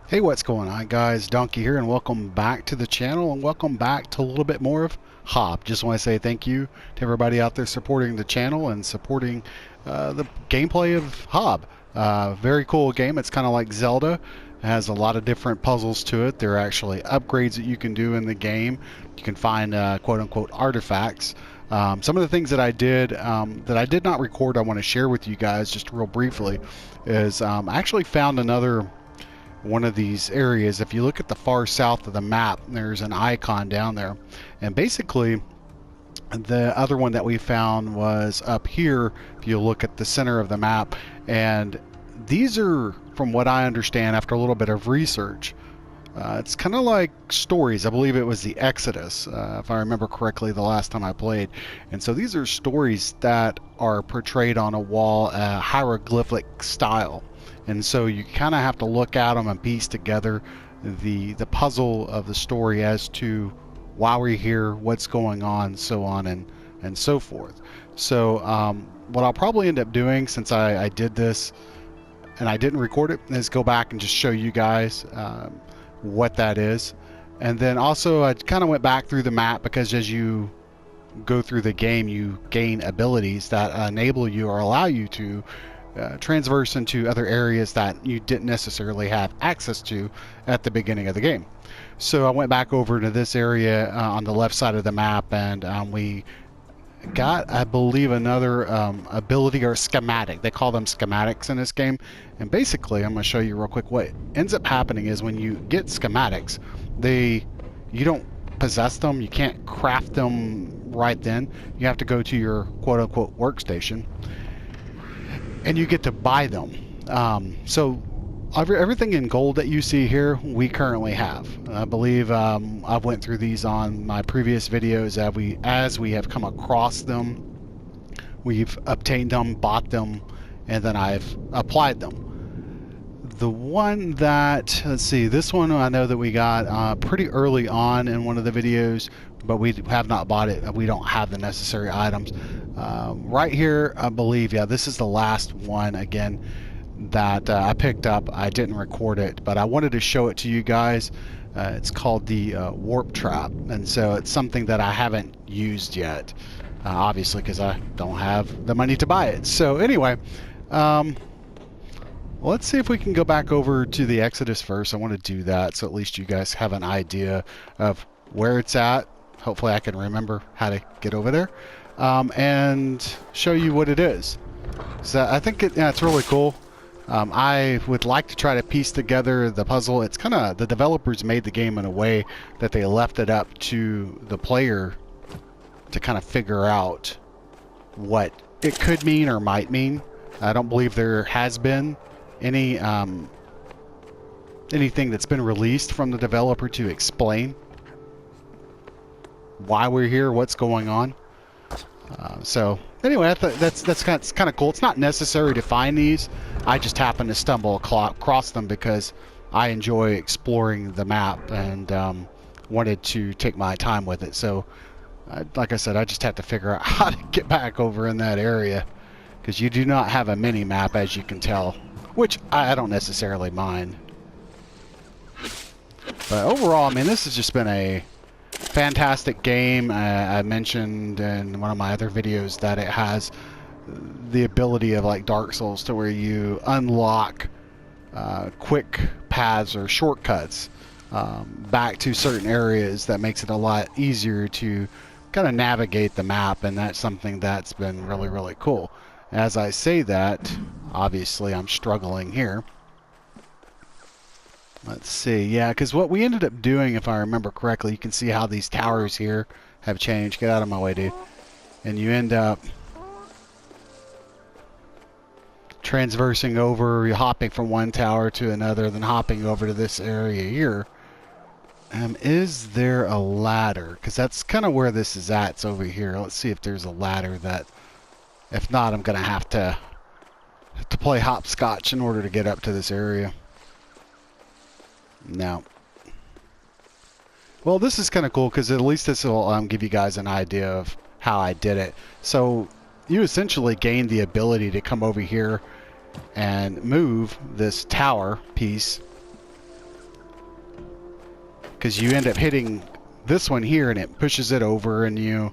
Hey, what's going on, guys? Donkey here, and welcome back to the channel, and welcome back to a little bit more of Hob. Just want to say thank you to everybody out there supporting the channel and supporting the gameplay of Hob. Very cool game. It's kind of like Zelda. It has a lot of different puzzles to it. There are actually upgrades that you can do in the game. You can find quote-unquote artifacts. Some of the things that I did that I did not record, I want to share with you guys just real briefly, is I actually found another one of these areas. If you look at the far south of the map, there's an icon down there, and basically the other one that we found was up here. If you look at the center of the map, and these are, from what I understand after a little bit of research, it's kind of like stories. I believe it was the Exodus, if I remember correctly, the last time I played. And so these are stories that are portrayed on a wall, hieroglyphic style. And so you kind of have to look at them and piece together the puzzle of the story as to why we're here, what's going on and so forth. So what I'll probably end up doing, since I did this and I didn't record it, is go back and just show you guys what that is. And then also I kind of went back through the map, because as you go through the game you gain abilities that enable you or allow you to transverse into other areas that you didn't necessarily have access to at the beginning of the game. So I went back over to this area on the left side of the map, and we got, I believe, another ability or schematic. They call them schematics in this game. And basically, I'm going to show you real quick. What ends up happening is when you get schematics, you don't possess them. You can't craft them right then. You have to go to your quote-unquote workstation, and you get to buy them. So everything in gold that you see here, we currently have. I believe I've went through these on my previous videos. As we have come across them, we've obtained them, bought them, and then I've applied them. The one that, let's see, this one I know that we got pretty early on in one of the videos, but we have not bought it. We don't have the necessary items. Right here, I believe, yeah, this is the last one again that I picked up. I didn't record it, but I wanted to show it to you guys. It's called the warp trap, and so it's something that I haven't used yet, obviously, because I don't have the money to buy it. So anyway, let's see if we can go back over to the Exodus first. I want to do that so at least you guys have an idea of where it's at. Hopefully I can remember how to get over there, and show you what it is. So I think it's really cool. I would like to try to piece together the puzzle. It's kind of, the developers made the game in a way that they left it up to the player to kind of figure out what it could mean or might mean. I don't believe there has been any anything that's been released from the developer to explain why we're here, what's going on. So anyway, I thought that's kind of cool. It's not necessary to find these. I just happened to stumble across them because I enjoy exploring the map and wanted to take my time with it. So like I said, I just have to figure out how to get back over in that area, because you do not have a mini map, as you can tell, which I don't necessarily mind. But overall, I mean, this has just been a fantastic game. I mentioned in one of my other videos that it has the ability of, like Dark Souls, to where you unlock quick paths or shortcuts back to certain areas that makes it a lot easier to kind of navigate the map, and that's something that's been really, really cool. As I say that, obviously I'm struggling here. Let's see, yeah, because what we ended up doing, if I remember correctly, you can see how these towers here have changed. Get out of my way, dude. And you end up transversing over, you're hopping from one tower to another, then hopping over to this area here. Is there a ladder? Because that's kind of where this is at. It's over here. Let's see if there's a ladder. That, if not, I'm going to have to play hopscotch in order to get up to this area. No. Well, this is kind of cool, because at least this will give you guys an idea of how I did it. So you essentially gain the ability to come over here and move this tower piece because you end up hitting this one here and it pushes it over, and you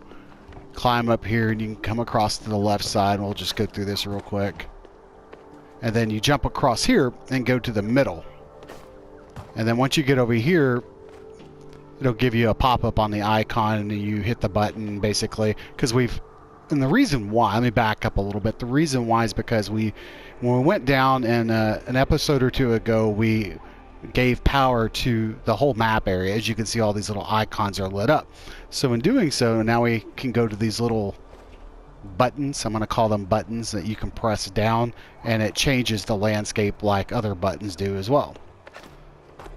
climb up here and you can come across to the left side. We'll just go through this real quick. And then you jump across here and go to the middle. And then once you get over here, it'll give you a pop-up on the icon, and you hit the button basically, because and the reason why, let me back up a little bit. The reason why is because when we went down in an episode or two ago, we gave power to the whole map area. As you can see, all these little icons are lit up. So in doing so, now we can go to these little buttons. I'm going to call them buttons that you can press down, and it changes the landscape like other buttons do as well.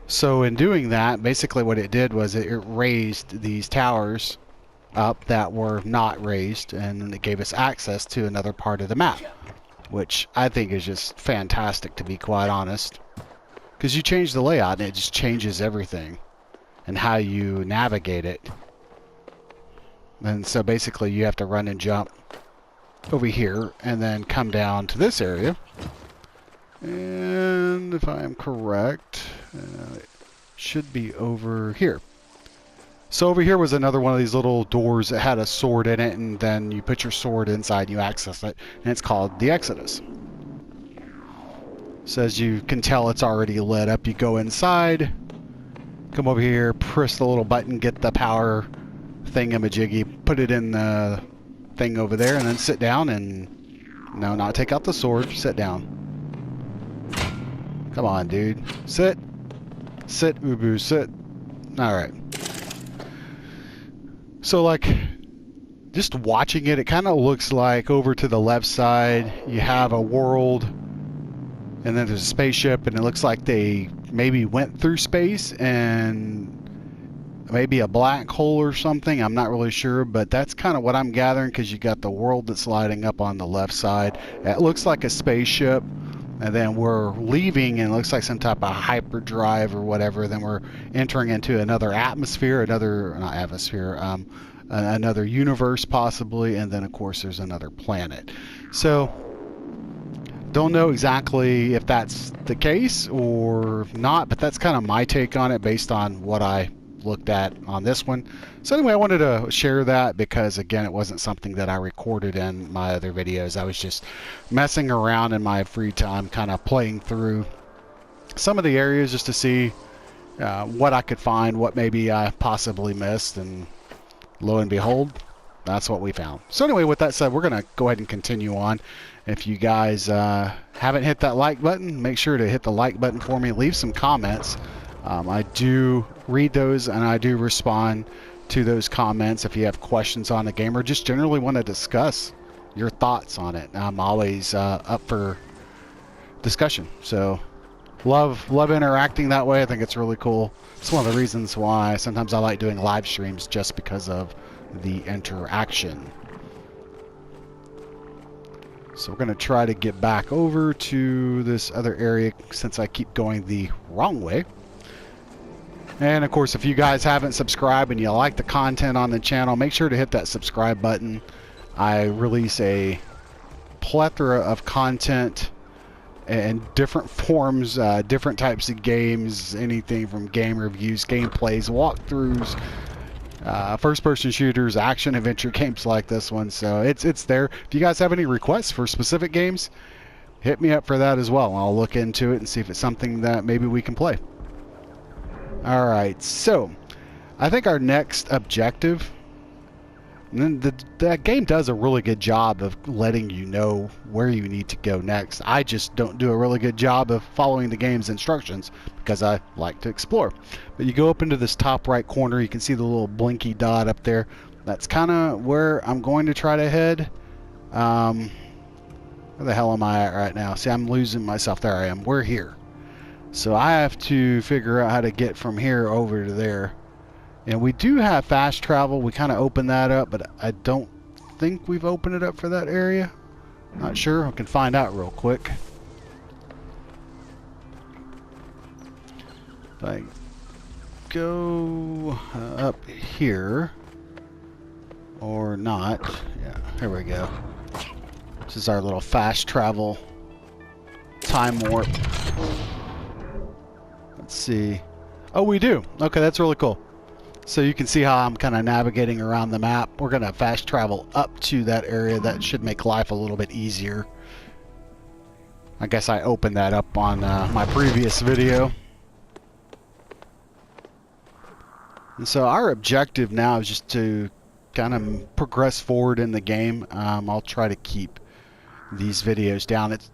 So in doing that, basically what it did was it raised these towers up that were not raised, and it gave us access to another part of the map, which I think is just fantastic, to be quite honest, because you change the layout and it just changes everything and how you navigate it. And so basically you have to run and jump over here and then come down to this area, and if I am correct, it should be over here. So over here was another one of these little doors that had a sword in it, and then you put your sword inside and you access it, and it's called the Exodus. So as you can tell, it's already lit up. You go inside, come over here, press the little button, get the power thingamajiggy, put it in the thing over there, and then sit down and, no, not take out the sword, sit down. Come on, dude. Sit. Sit, Ubu, sit. Alright. So, like, just watching it, it kind of looks like over to the left side, you have a world, and then there's a spaceship, and it looks like they maybe went through space, and maybe a black hole or something. I'm not really sure, but that's kind of what I'm gathering, because you got the world that's lighting up on the left side. It looks like a spaceship, and then we're leaving, and it looks like some type of hyperdrive or whatever. Then we're entering into another atmosphere, another universe possibly, and then of course there's another planet. So don't know exactly if that's the case or not, but that's kind of my take on it based on what I looked at on this one. So anyway, I wanted to share that because, again, it wasn't something that I recorded in my other videos. I was just messing around in my free time, kind of playing through some of the areas just to see what I could find, what maybe I possibly missed, and lo and behold, that's what we found. So anyway, with that said, we're going to go ahead and continue on. If you guys haven't hit that like button, make sure to hit the like button for me. Leave some comments. I do read those, and I do respond to those comments if you have questions on the game or just generally want to discuss your thoughts on it. I'm always up for discussion. So love interacting that way. I think it's really cool. It's one of the reasons why sometimes I like doing live streams, just because of the interaction. So we're going to try to get back over to this other area since I keep going the wrong way. And of course, if you guys haven't subscribed and you like the content on the channel, make sure to hit that subscribe button. I release a plethora of content in different forms, different types of games, anything from game reviews, gameplays, walkthroughs, first-person shooters, action adventure games like this one. So it's there. If you guys have any requests for specific games, hit me up for that as well. I'll look into it and see if it's something that maybe we can play. Alright, so I think our next objective, and the game does a really good job of letting you know where you need to go next. I just don't do a really good job of following the game's instructions because I like to explore. But you go up into this top right corner, you can see the little blinky dot up there. That's kind of where I'm going to try to head. Where the hell am I at right now? See, I'm losing myself. There I am. We're here. So I have to figure out how to get from here over to there. And we do have fast travel. We kind of opened that up, but I don't think we've opened it up for that area. Not sure. I can find out real quick. If I go up here or not. Yeah, here we go. This is our little fast travel time warp. Let's see. Oh, we do. Okay, that's really cool. So you can see how I'm kind of navigating around the map. We're going to fast travel up to that area. That should make life a little bit easier. I guess I opened that up on my previous video. And so our objective now is just to kind of progress forward in the game. I'll try to keep these videos down. It's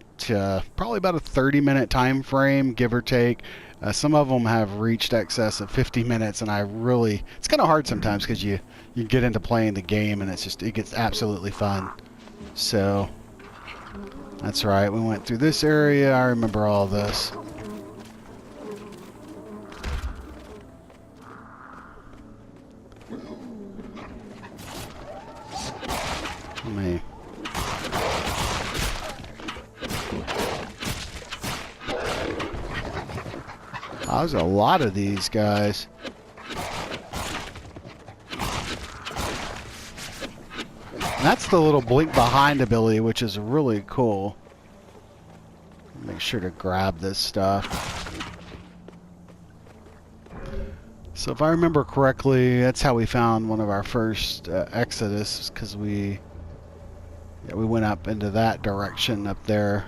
probably about a 30-minute time frame, give or take. Some of them have reached excess of 50 minutes, and it's kind of hard sometimes because you get into playing the game and it gets absolutely fun. So that's right, we went through this area. I remember all this. Let me... Oh, there's a lot of these guys. And that's the little blink behind ability, which is really cool. Make sure to grab this stuff. So if I remember correctly, that's how we found one of our first Exodus, because we went up into that direction up there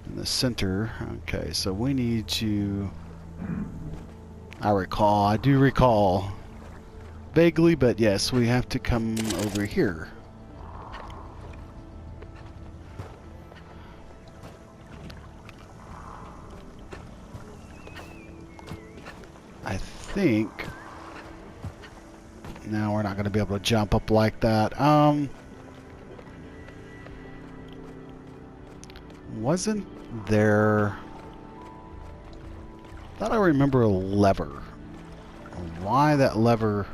in the center. Okay, so we need to... I do recall vaguely, but yes, we have to come over here. I think... No, we're not going to be able to jump up like that. Wasn't there... I thought I remember a lever. Why that lever...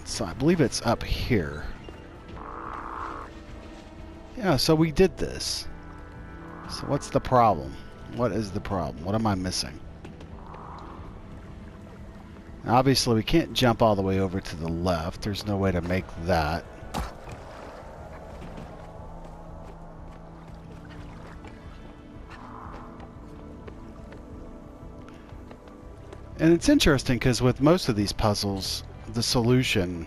So I believe it's up here. Yeah, so we did this. So what's the problem? What is the problem? What am I missing? Obviously, we can't jump all the way over to the left. There's no way to make that. And it's interesting because with most of these puzzles, the solution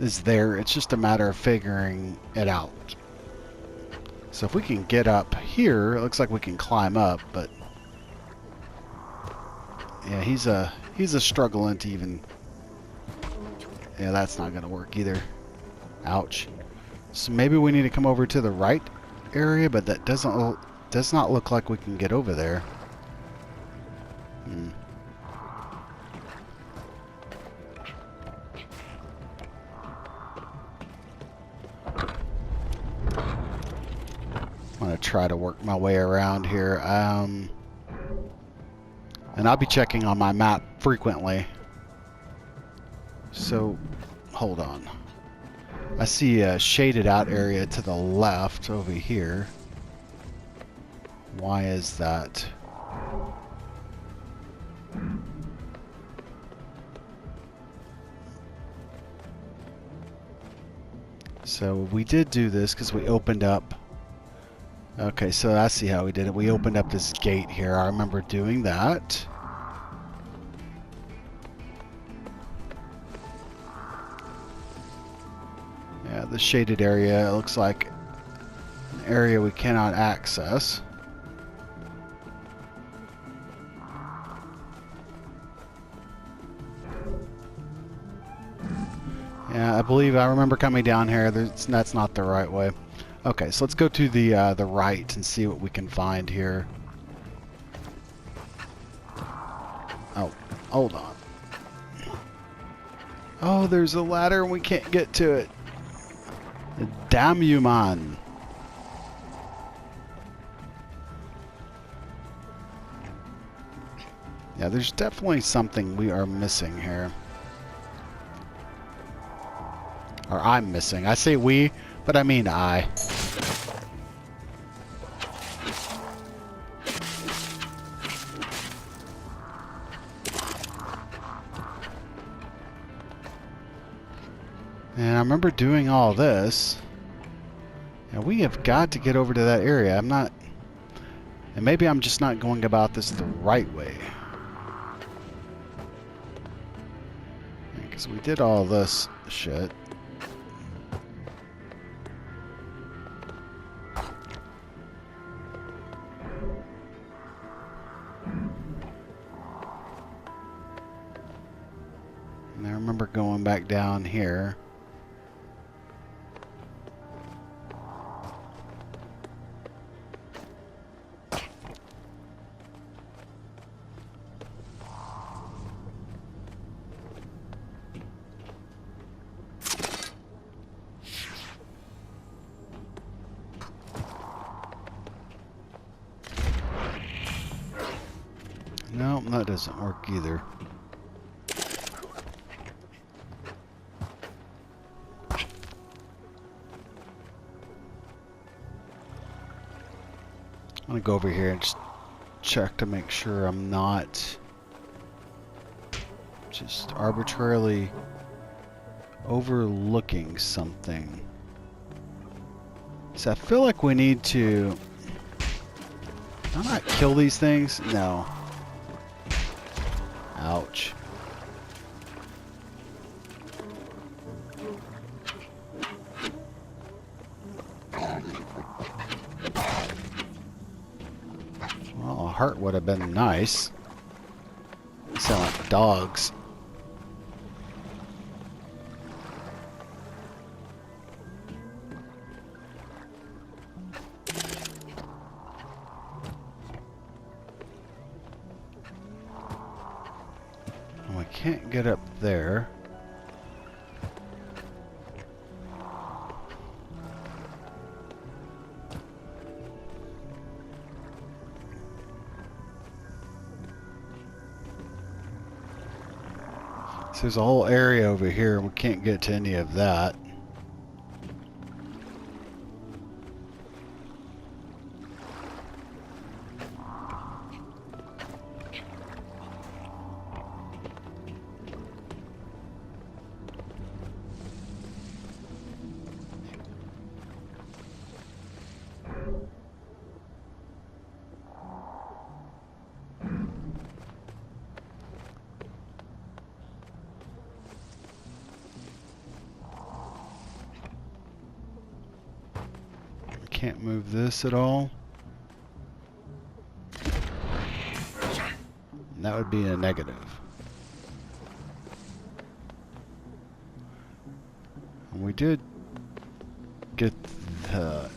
is there. It's just a matter of figuring it out. So if we can get up here, it looks like we can climb up, but yeah, he's struggling to even... Yeah, that's not going to work either. Ouch. So maybe we need to come over to the right area, but that does not look like we can get over there. I'm going to try to work my way around here. And I'll be checking on my map frequently. So, hold on. I see a shaded out area to the left over here. Why is that? So we did do this because we opened up... Okay, so I see how we did it. We opened up this gate here. I remember doing that. Yeah, the shaded area, it looks like an area we cannot access. Yeah, I believe I remember coming down here. That's not the right way. Okay, so let's go to the right and see what we can find here. Oh, hold on. Oh, there's a ladder and we can't get to it. Damn you, man. Yeah, there's definitely something we are missing here. Or I'm missing. I say we, but I mean I. And I remember doing all this. And we have got to get over to that area. I'm not... And maybe I'm just not going about this the right way. Because we did all this shit. And I remember going back down here. No, that doesn't work either. I'm gonna go over here and just check to make sure I'm not just arbitrarily overlooking something. So I feel like we need to... Did I not kill these things? No. Ouch. Well, a heart would have been nice. They sound like dogs. I can't get up there. So there's a whole area over here. We can't get to any of that. Can't move this at all. And that would be a negative. And we did get the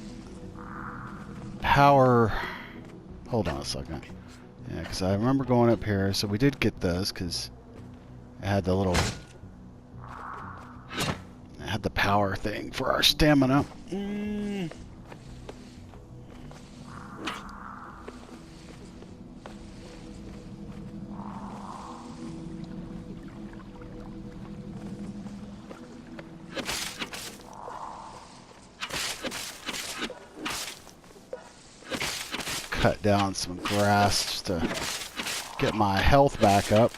power. Hold on a second. Yeah, because I remember going up here. So we did get those because it had the little. It had the power thing for our stamina. Cut down some grass just to get my health back up.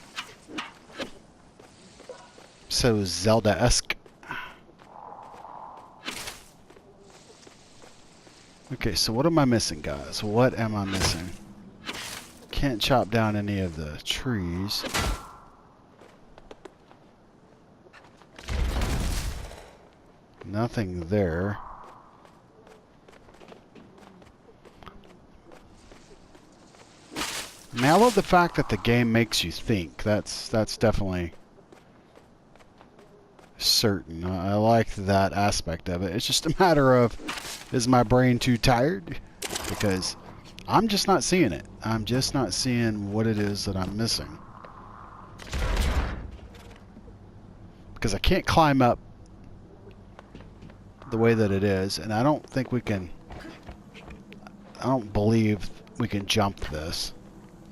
So Zelda-esque. Okay, so what am I missing, guys? What am I missing? Can't chop down any of the trees. Nothing there. I mean, I love the fact that the game makes you think. That's definitely certain. I like that aspect of it. It's just a matter of, is my brain too tired? Because I'm just not seeing it. I'm just not seeing what it is that I'm missing. Because I can't climb up the way that it is, and I don't think we can... I don't believe we can jump this.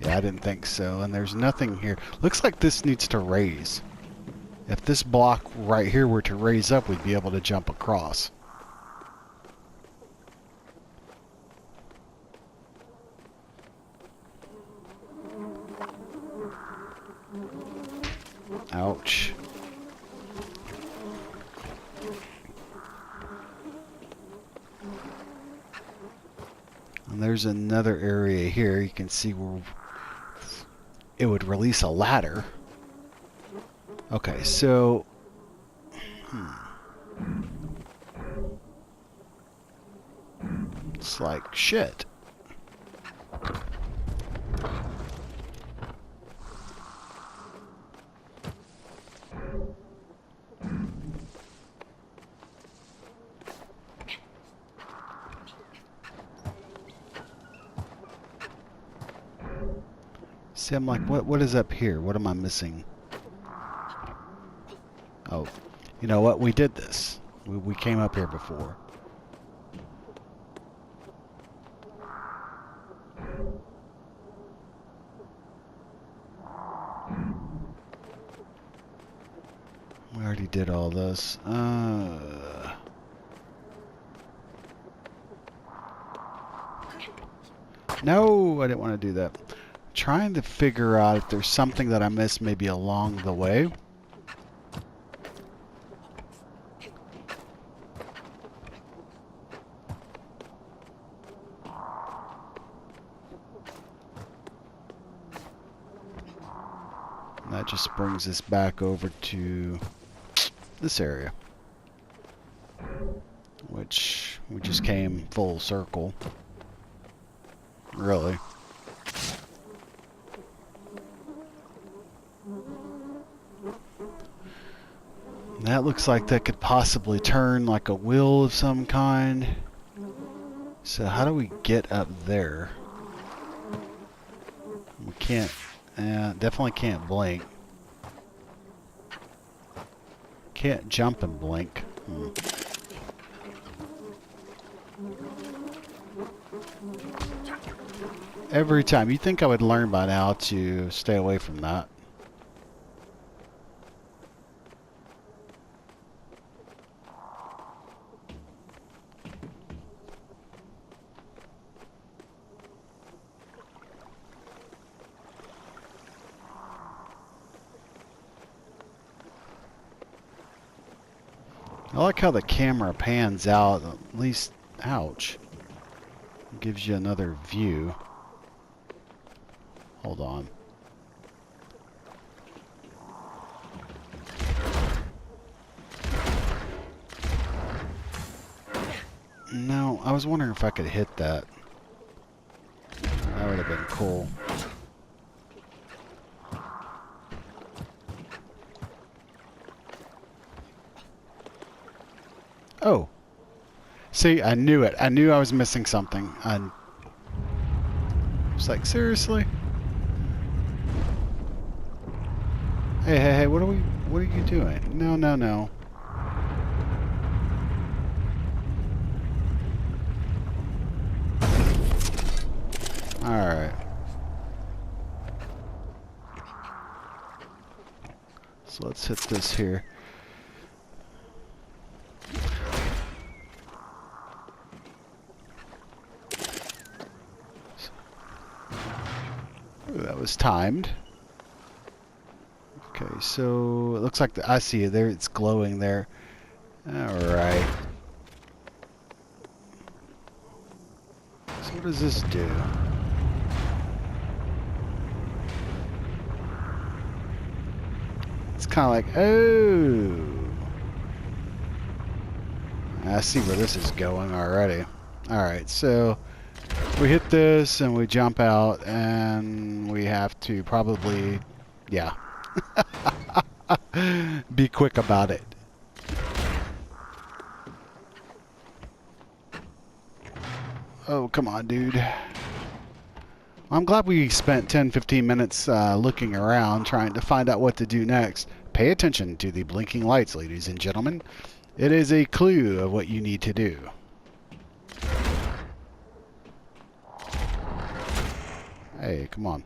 Yeah, I didn't think so. And there's nothing here. Looks like this needs to raise. If this block right here were to raise up, we'd be able to jump across. Ouch. And there's another area here. You can see where it would release a ladder. Okay, so... It's like shit. See, I'm like, what is up here? What am I missing? Oh, you know what? We did this. We came up here before. We already did all this. No, I didn't want to do that. Trying to figure out if there's something that I missed maybe along the way. And that just brings us back over to this area, which we just came full circle. Really. That looks like that could possibly turn like a wheel of some kind. So how do we get up there? We can't, definitely can't blink. Can't jump and blink. Every time. You'd think I would learn by now to stay away from that. I like how the camera pans out, at least, ouch, gives you another view. Hold on. No, I was wondering if I could hit that. That would have been cool. Oh. See, I knew it. I knew I was missing something. I was like, seriously? Hey, what are you doing? No. Alright. So let's hit this here. Ooh, that was timed. Okay, so it looks like I see it there. It's glowing there. Alright. So what does this do? It's kind of like, oh. I see where this is going already. Alright, so we hit this and we jump out and we have to probably, yeah. Be quick about it. Oh, come on, dude. I'm glad we spent 10-15 minutes looking around trying to find out what to do next. Pay attention to the blinking lights, ladies and gentlemen. It is a clue of what you need to do. Hey, come on.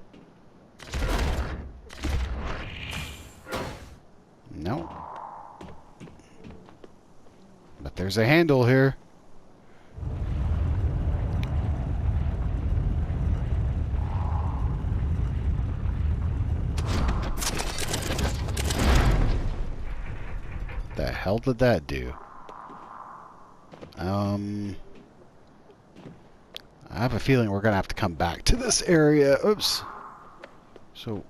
No. But there's a handle here. The hell did that do? I have a feeling we're going to have to come back to this area. Oops. So...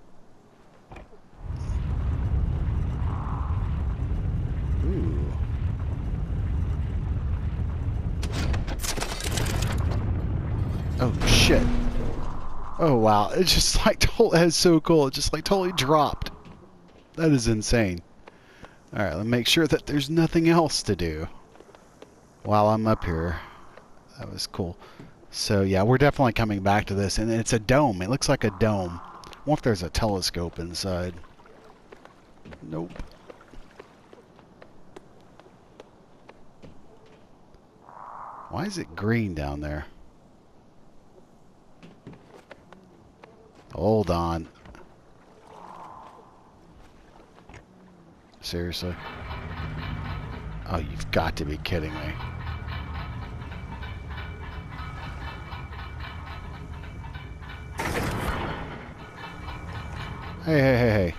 Ooh. Oh, shit. Oh, wow. It's just like, that's so cool. It just like totally dropped. That is insane. Alright, let's make sure that there's nothing else to do while I'm up here. That was cool. So yeah, we're definitely coming back to this, and it's a dome. It looks like a dome. I wonder if there's a telescope inside. Nope. Why is it green down there? Hold on. Seriously? Oh, you've got to be kidding me. Hey, hey, hey, hey.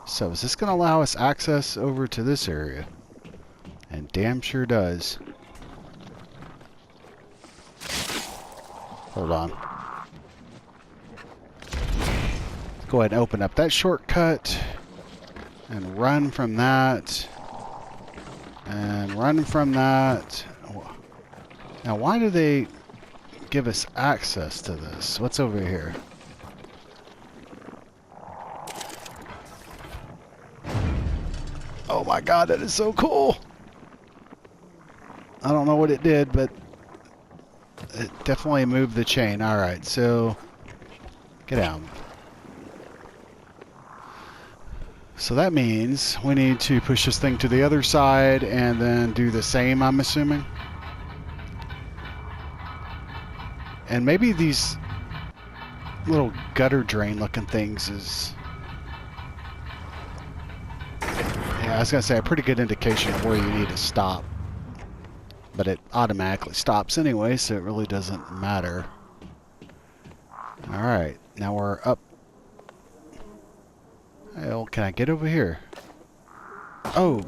So is this going to allow us access over to this area? And damn sure does. Hold on. Let's go ahead and open up that shortcut. And run from that. And run from that. Now why do they give us access to this? What's over here? Oh my god, that is so cool! I don't know what it did, but it definitely moved the chain. Alright, so get out. So that means we need to push this thing to the other side and then do the same, I'm assuming. And maybe these little gutter drain looking things is... Yeah, I was going to say a pretty good indication of where you need to stop. But it automatically stops anyway, so it really doesn't matter. Alright, now we're up. Hell, can I get over here? Oh,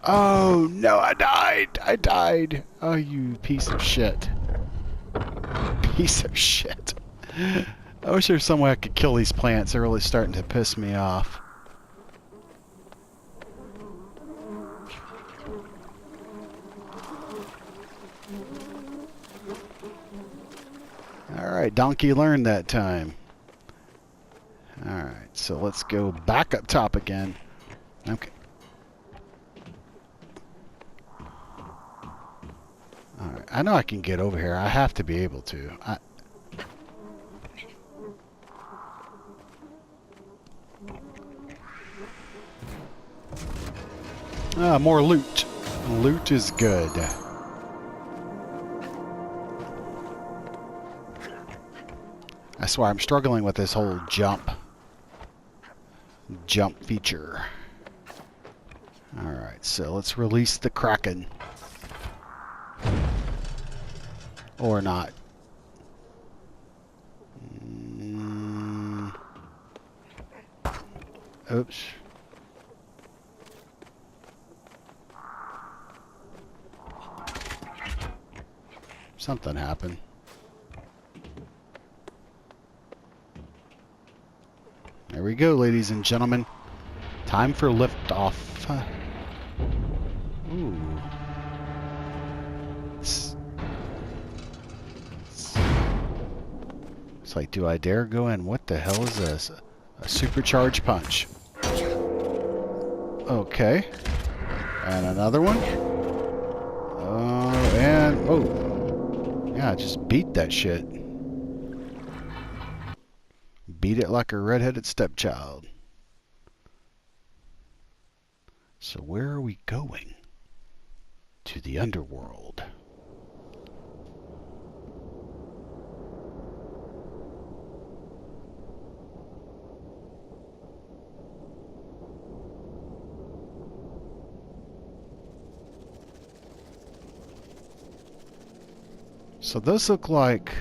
oh, no, I died. I died. Oh, you piece of shit. Piece of shit. I wish there was some way I could kill these plants. They're really starting to piss me off. Alright, donkey learned that time. Alright, so let's go back up top again. Okay. Alright, I know I can get over here. I have to be able to. More loot. Loot is good. That's why I'm struggling with this whole jump feature. Alright, so let's release the Kraken. Or not. Oops. Something happened. There we go, ladies and gentlemen. Time for liftoff. Ooh. It's like, do I dare go in? What the hell is this? A supercharged punch. Okay. And another one. Oh, yeah, just beat that shit. Beat it like a redheaded stepchild. So where are we going? To the underworld. So those look like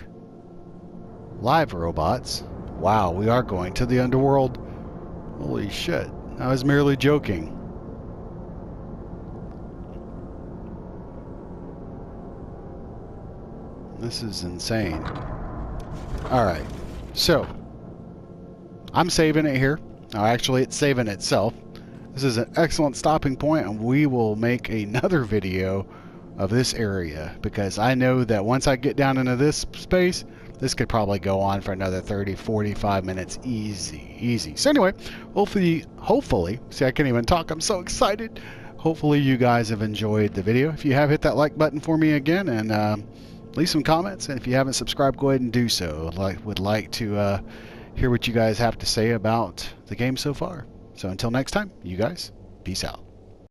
live robots. Wow, we are going to the underworld. Holy shit. I was merely joking. This is insane. Alright, so I'm saving it here. Oh, actually, it's saving itself. This is an excellent stopping point, and we will make another video of this area, because I know that once I get down into this space, this could probably go on for another 30, 45 minutes easy. So anyway, hopefully, see, I can't even talk, I'm so excited. Hopefully you guys have enjoyed the video. If you have, hit that like button for me again, and leave some comments, and if you haven't subscribed, go ahead and do so. Would like to hear what you guys have to say about the game so far. So until next time, you guys, peace out.